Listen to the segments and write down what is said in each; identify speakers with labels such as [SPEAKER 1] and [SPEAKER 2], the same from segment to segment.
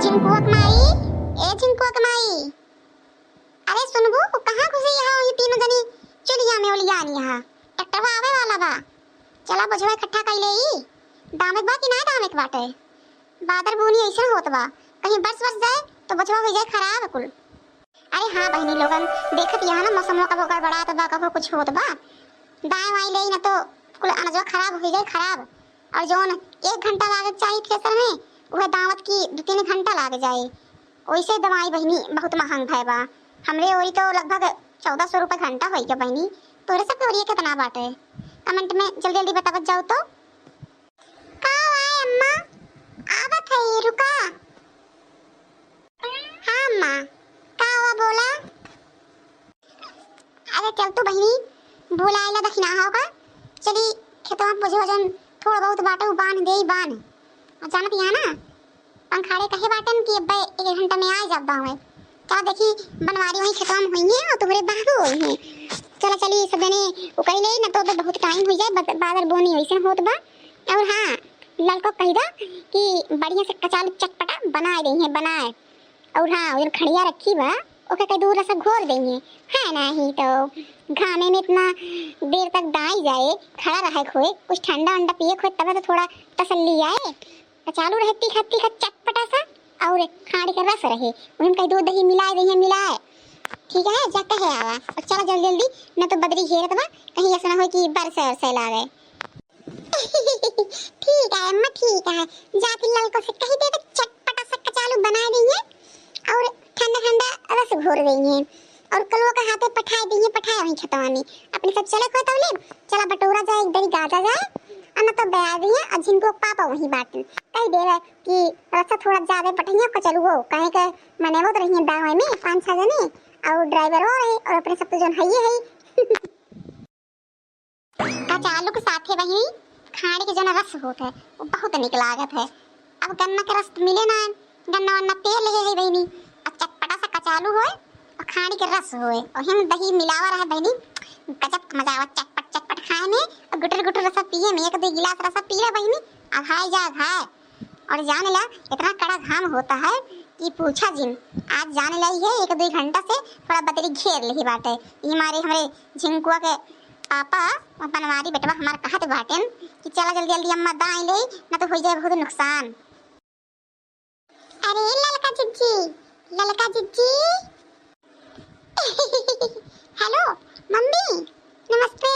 [SPEAKER 1] झिंकुआ कमाई, ए झिंकुआ कमाई, अरे सुनबू कहाँ घुसी यहाँ ये तीनों जनी चलिया में ओलिया नहीं यहाँ ट्रैक्टर आवे वाला बा। चला बजवा इकट्ठा कर लेई दामक बा कि ना दामक बाटे। बादर बुनी ऐसे होत बा कहीं बरस बरस जाए तो बजवा हो जाए खराब कुल। अरे हाँ बहनी लोगन देखत यहाँ ना मौसम का गड़बड़ात बा कभी कुछ होत बा दाएं वाई ले ना तो कुल अनजवा खराब हो जाए खराब। और जोन 1 घंटा लागे चाहिए थ्रेसर में वह दावत की 2-3 घंटा लाग जाए। वैसे दवाई बहनी बहुत महंग है बा हमरे ओरी तो लगभग 1400 रुपए घंटा हो गया बहनी। तोरे सब ओरी कितना बाटे कमेंट में जल्दी जल्दी बतावत जाओ तो। का आए अम्मा आवत है रुका। हाँ अम्मा का हुआ बोला। अरे चल तू बहनी बुलाएला दखना होगा चली खेतवा में भोजन थोड़ा बहुत बाटे बांध दे बांध और जानत यहाँ ना पंखाड़े कहे बाटन कि अब 1 घंटा में आ जा गाँव चलो देखी बनवारी वहीं खेतवा में हुई है और तुम्हारे बाबू हुई है। चलो चली सब जने उकई ले ना तो बहुत टाइम हो जाए बादल बोनी वैसे होत बा। और हाँ लड़को कही दा कि बढ़िया से कचालू चटपटा बनाए रही है बनाए। और हाँ उधर खड़िया रखी बा ओके कई दूर से घोर देंगे है नहीं तो घामे में इतना देर तक दाई जाए खड़ा रहे खोए कुछ ठंडा वंडा पिए खोए तब तो थोड़ा तसल्ली आए। कचालू रहे तीखा तीखा चटपटा सा और खाड़ी का रस रहे उन्हें कई दूध दही मिलाए रही है मिलाए ठीक है जा कहे आवा और चलो जल्दी जल्दी न तो बदरी घेरत बा कहीं ऐसा ना हो कि बरस और लावे। ठीक है अम्मा ठीक है जाके ललको से कही दे चटपटा सा कचालू बना देंगे और ठंडा ठंडा रस घोर देंगे और कलवा का हाथे पठाए देंगे पठाए वहीं खतवानी अपने सब चले को तवले चला बटोरा जाए इधर ही गाजा जाए अन्ना तो बया दिए और जिनको पापा वहीं बाटन कही दे रहा कि रसा थोड़ा ज्यादा पठाइए को चलू वो कहे के मने वो तो रही दावे में 5-6 जने और ड्राइवर हो रहे और अपने सब तो जन है कचालू के साथे वही खाने के जन रस होता है वो बहुत निक लागत है। अब गन्ना के रस मिले ना गन्ना वन्ना पेड़ लगे है बहनी और चटपटा सा कचालू होए और खाने के रस होए और हिम दही मिलावा रहा बहनी गजब मजा आवा चटपट चटपट खाए में और गुटर गुटर रसा पिए में 1-2 गिलास रसा पी ले बहनी अघाई जा अघाए। और जाने ला इतना कड़ा घाम होता है कि पूछा जिन आज जाने लाई है 1-2 घंटा से थोड़ा बदरी घेर ली बाटे। ये हमारे झिंकुआ के पापा बनवारी बेटवा हमारे कहत बाटन कि चला जल्दी जल्दी अम्मा दाई ले ना तो हो जाए बहुत नुकसान। अरे ललका जिज्जी हेलो मम्मी नमस्ते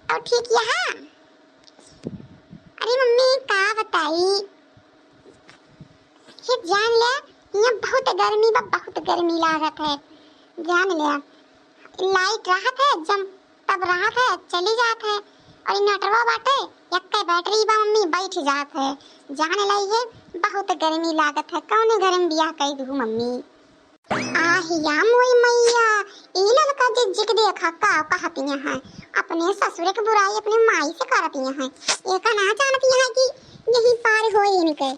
[SPEAKER 1] और ठीक यहाँ। अरे मम्मी का बताई ये जान लिया यहाँ बहुत गर्मी लागत है जान लिया लाइट राहत है जब तब राहत है चली जात है और इन्वर्टरवा बाटे यक्के बैटरी बा मम्मी बैठ जात है जाने लाई है बहुत गर्मी लागत है कौने गरम बियाह कई दू मम्मी। आहिया मोई मैया ई ललका जिज्जी के देखा का कहतियां हैं अपने ससुर के बुराई अपने माई से करतियां हैं एका ना जानतियां हैं कि यही पार होए इनके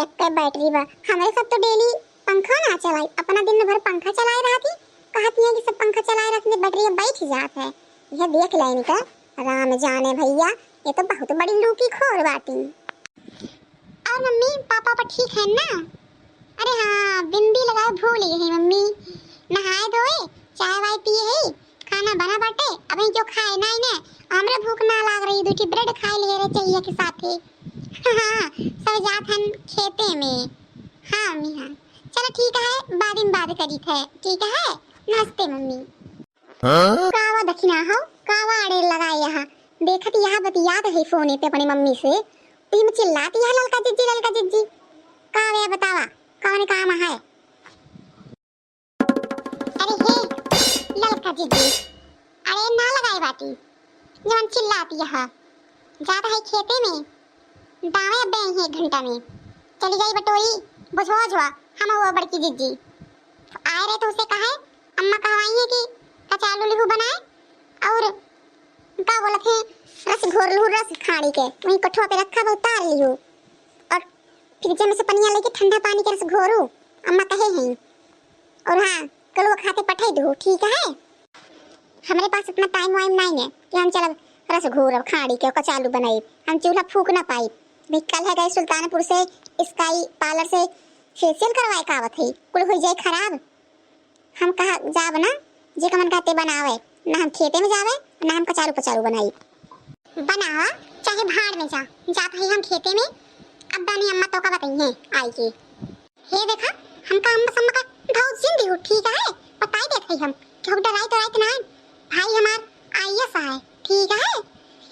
[SPEAKER 1] एक बैटरी बा हमारे सब तो डेली पंखा ना चलाई अपना दिन भर पंखा चलाए रहती कहती है कि सब पंखा चलाए रखने बैटरी बैठ जात है। यह देख ले इनका राम जाने भैया ये तो बहुत बड़ी लूकी खोर बाटी। और मम्मी पापा पर ठीक है ना। अरे हाँ बिंदी लगाए भूल गई मम्मी नहाए धोए चाय वाय पिए है खाना बना बाटे अभी जो खाए ना इन्हें हमरे भूख ना लाग रही 2 ब्रेड खाए ले रहे चाहिए के साथ ही। हाँ सब जात हन खेते में। हाँ मम्मी हाँ चलो ठीक है बाद में बात करी थे ठीक है नमस्ते मम्मी। कावा दखिना हो कावा आड़े लगाए यहाँ देखत यहाँ बतियात है फोने पे अपनी मम्मी से तुम चिल्लाती है ललका जिज्जी कावे बतावा कौन काम है। अरे हे ललका जिज्जी अरे ना लगाए बाती जवन चिल्लाती है ज्यादा है खेते में दावे बे है 1 घंटा में चली गई बटोई बुझवा हम वो बड़की जिज्जी आए रहे तो उसे कहा अम्मा कहवाई है कि कचालू लिहू बनाए और का बोलत है रस घोर लू रस खाड़ी के वहीं कठुआ पे रखा वो उतार लियो और फ्रिज में से पनिया लेके ठंडा पानी के रस घोरू अम्मा कहे हैं। और हाँ कल वो खाते पठाई दो ठीक है हमारे पास इतना टाइम वाइम नहीं है कि हम चल रस घोर खाड़ी के कचालू बनाई हम चूल्हा फूक ना पाई भाई कल है गए सुल्तानपुर से स्काई पार्लर से फेशियल करवाए का आवत है, कुल हो जाए खराब। हम कहा जाब ना जे कमन कहते बनावे ना, हम खेते में जावे ना हम कचारू पचारू बनाई। बनावा चाहे भाड़ में जात है हम खेते में। अब दानी अम्मा तो का बताइए आई की हे देखा हमका अम्मा सम्मा का भाव जिंदी हो ठीक है, बताई देते हम कि हम डराई तो रात ना भाई हमार आईएस है ठीक है।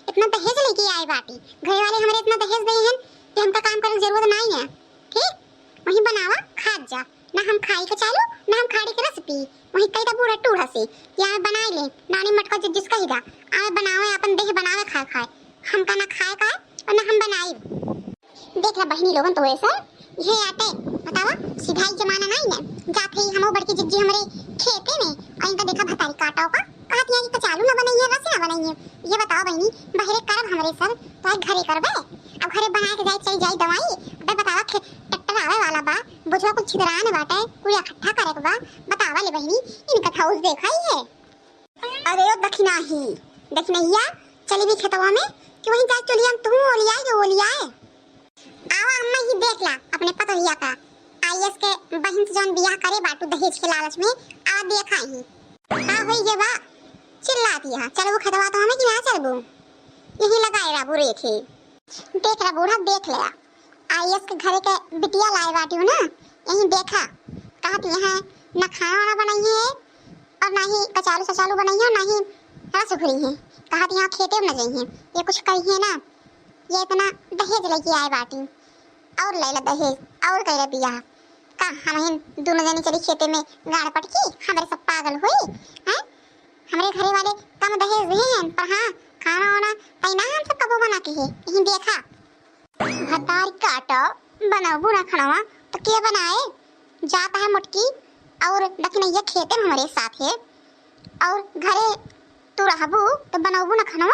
[SPEAKER 1] इतना दहेज लेके आए बाटी, घर वाले हमारे इतना दहेज दे हैं कि हमका काम करने की जरूरत नहीं है ठीक। वही बनावा खा जा ना, हम खाई के चालू ना हम खाड़ी के रेसिपी वही कई दा पूरा टूढ़ा से या बनाई ले नानी मटका जिसका ही दा आए बनावे अपन देह बनावे खाए खाए, हमका ना खाए का और ना हम बनाई। देख ला बहनी लोगन तो ऐसा ये आटे बतावा सिधाई जमाना नहीं है, जाते ही हमो बड़की जिज्जी हमारे खेते में और इनका देखा भतारी काटाओ का कहती है कि कचालू ना बनाइए रस ना बनाइए। ये बताओ बहनी बहरे करब हमारे सर तो आज घरे करबे, अब घरे बना के जाए चली जाए दवाई। अबे बतावा ट्रैक्टर आवे वाला बा बुझवा कुछ छिदराने बाटे कुल इकट्ठा करे के बा, बतावा ले बहनी इनका हाउस देखा ही है। अरे ओ दखिनैया चली भी खेतवा में कि वहीं जाए चलिए तू ओलिया जो ओलिया आवा अम्मा ही देख ला अपने पतोहिया का आईएस के बहन से जौन बियाह करे बाटू दहेज के लालच में आ देखा ही का होई जे बा चिल्लाती है। चलो वो खतवा तो हमें कि ना चलबो यही लगाए रा बुरे थे। देख रा बूढ़ा देख ले आईएस के घरे के बिटिया लाए बाटी हूं ना, यही देखा कहती है ना खाना वाना बनाई है और ना ही कचालू सचालू बनाई है ना ही रस उखड़ी है, कहती है खेते में न जाइए ये कुछ कही है ना, ये इतना दहेज लेके आए बाटी और ले ला दहेज और कह बियाह का हम दोनों जनी चली खेते में गाड़ पटकी हमारे सब पागल हुई हैं। हमारे घरे वाले कम दहेज दिए हैं पर हाँ खाना वाना कहीं ना हम सब कबो बना के है यही देखा भतार काटा बनाओ बुरा खाना तो क्या बनाए जाता है मुटकी और लेकिन ये खेते में हमारे साथ है और घरे तू रहबू तो बनाओ ना खाना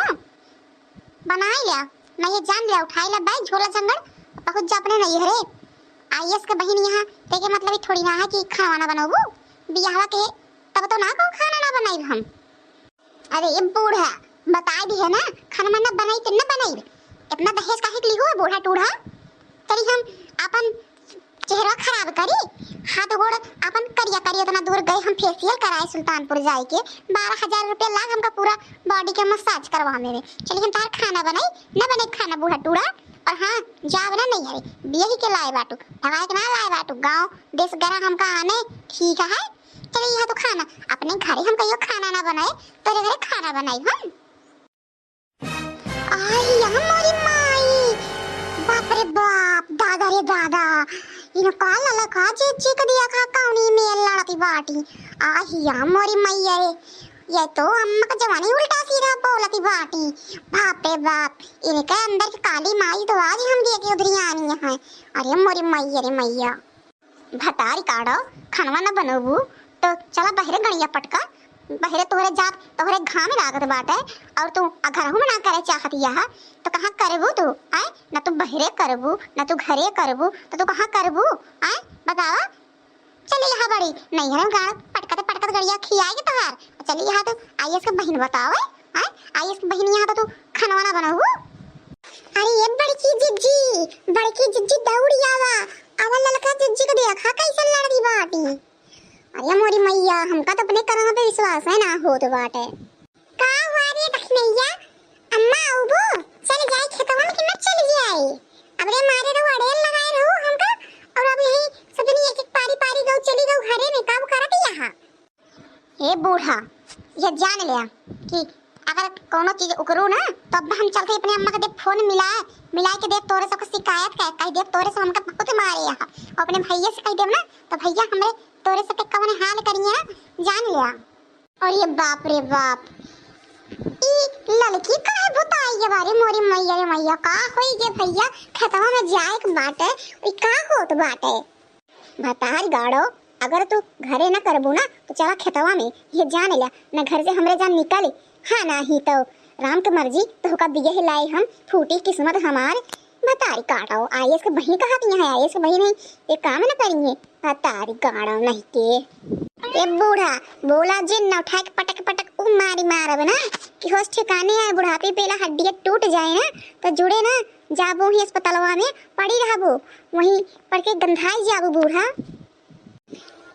[SPEAKER 1] बनाई लिया मैं ये जान लिया उठाई ला बैग झोला जंगल बहुत जा अपने नहीं हरे आईएस के बहन यहाँ देखे मतलब थोड़ी ना है कि खाना वाना बनाओ बियाह के तब तो ना को खाना ना बनाई हम। अरे ये बूढ़ा बताई भी है ना खाना वाना बनाई कि ना बनाई इतना दहेज काहे के लिए हो बूढ़ा टूढ़ा चली हम अपन चेहरा खराब करी हाथ गोड़ अपन करिया करिया इतना दूर गए हम फेशियल कराए सुल्तानपुर जाए के 12,000 रुपया लाग हमका पूरा बॉडी के मसाज करवाने में। चलिए हम तार खाना बनाई ना बने खाना बूढ़ा टूढ़ा और हाँ जावना नहीं है बिया ही के लाए बाटू भगाए के ना लाए बाटू गांव देश गरा हमका आने ठीक है। चलिए यहाँ तो खाना अपने घरे हम कहियो खाना ना बनाए तेरे घरे खाना बनाई हम। आई हमारी माई बाप रे बाप दादा रे दादा इन काल लला का जे का दिया खा काउनी में लड़ती बाटी आई हमारी मैया रे ये तो अम्मा का जवानी उल्टा सीधा बोलती बाटी बाप रे बाप इनके अंदर की काली माई तो आज हम देखे उधरी आनी है। अरे मोरी मैया रे मैया भतारी काढ़ो खानवा ना बनोबू तो चला बहरे गड़िया पटका बहरे तोहरे जात तोहरे घाम लागत बाटे और तू घर में ना करे चाहती है तो कहाँ करबू तू आए ना तू बहरे करबू ना तू घरे करबू तो तू कहाँ करबू आए बतावा। चलिए यहाँ बड़ी नहीं है गाड़ पटकते पटकते गड़िया खियाएगी तोहार चलिए यहाँ तो आईएस के बहन बताओ हां आईएस की बहन यहाँ तो तू खाना वाना बनाऊ। अरे ये बड़की जिज्जी दौड़ी आवा आवा ललका जिज्जी को देखा कैसे लड़ती बाटी। अरे मोरी मैया हमका तो अपने कर्म पे विश्वास है ना हो तो बाटे का हुआ रे दखनैया अम्मा आऊबो चल जाए खेतवा में कि मत चल जाए अब रे मारे तो अड़ेल लगाए रहो हमका और अब यही सबनी एक एक पारी पारी गौ चली गौ घरे में काम करत यहाँ। ए बूढ़ा ये जान लिया कि अगर कोनो चीज उकरू ना तो अब हम चलते अपने अम्मा के देख फोन मिलाए के देख तोरे सब शिकायत कह देख तोरे से हमका बहुत मारे यहाँ और अपने भैया से कह देव ना तो भैया हमरे तोरे से कवन हाल करिए ना जान लिया। और ये बाप रे बाप ई लड़की काहे भुताई ये बारे मोरी मैया रे मैया का होई जे भैया खेतवा में जाए के बाटे ई का होत बाटे भतार गाड़ो अगर तू घरे ना करबू ना तो चला खेतवा में ये जान लिया ना घर से हमरे जान निकाली हाँ ना ही तो राम की मर्जी तो का बिया हिलाई हम फूटी किस्मत हमार भतारी काटाओ आईएस के बहन कहती है आईएस के बहन ये काम ना करेंगे भतारी गाड़ो नहीं के ए बूढ़ा बोला जिन ना उठा के पटक पटक मारी मारब ना कि होश ठिकाने आए बुढ़ापे पेला हड्डियां टूट जाए ना तो जुड़े ना जाबो ही अस्पतालवा में पड़ी रहबो, वहीं पड़ के गंधाई जाबो बूढ़ा।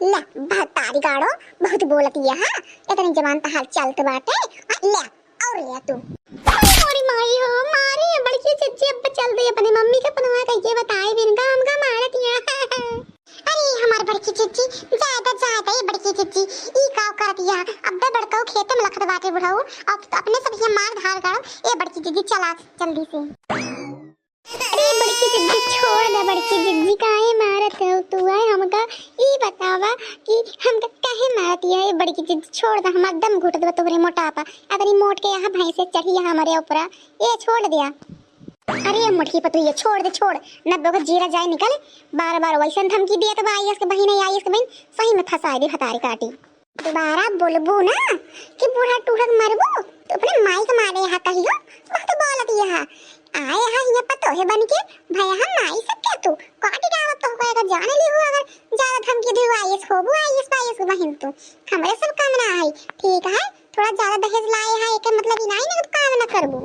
[SPEAKER 1] ला भतारी गाड़ो बहुत बोलती है हां, इतनी जवान त हाल चलत बाटे। ले और ले तू। मोरी माई हो मारी है बड़की चच्ची, अब चल दे अपने मम्मी के पनवा कहिए बताए बिन काम का मारतिया। अरे हमार बड़की चच्ची ज्यादा ये बड़की चच्ची ई का कर दिया, अब बड़काऊ खेत में लखत बाटे बुढ़ाऊ, अब अपने सब ये मार धार गाड़ो। ए बड़की चच्ची चला जल्दी से। अरे बड़की चच्ची छोड़ दे, बड़की चच्ची काहे मारत हो तू? आए हमका ई बतावा कि हमका काहे मारती है? ए बड़की चच्ची छोड़ दे, हमार दम घुट दे तोरे मोटापा, अतरी मोट के यहाँ भैंसे चढ़ी है हमारे ऊपर। ए छोड़ दिया। अरे मुठकी पतु ये छोड़ दे छोड़, नब्बे का जीरा जाए निकल। बार बार वैसे धमकी दिया तो आईएस के बहन है, आईएस के बहन सही में फंसा दे भतारी काटी। दोबारा बोलबू ना कि बूढ़ा टूढ़क मरबू तो अपने माई के मारे यहाँ कहियो, बहुत बोलती है। आए यहाँ ये पतो है बन के भैया हम माई सब क्या तू काटी डावत तो कहेगा जाने ली हो, अगर ज्यादा धमकी दी आईएस होबू आईएस के बहन तू हमरे सब काम ना आई ठीक है। थोड़ा ज्यादा दहेज लाए है एक मतलब ही नहीं ना काम ना करबू।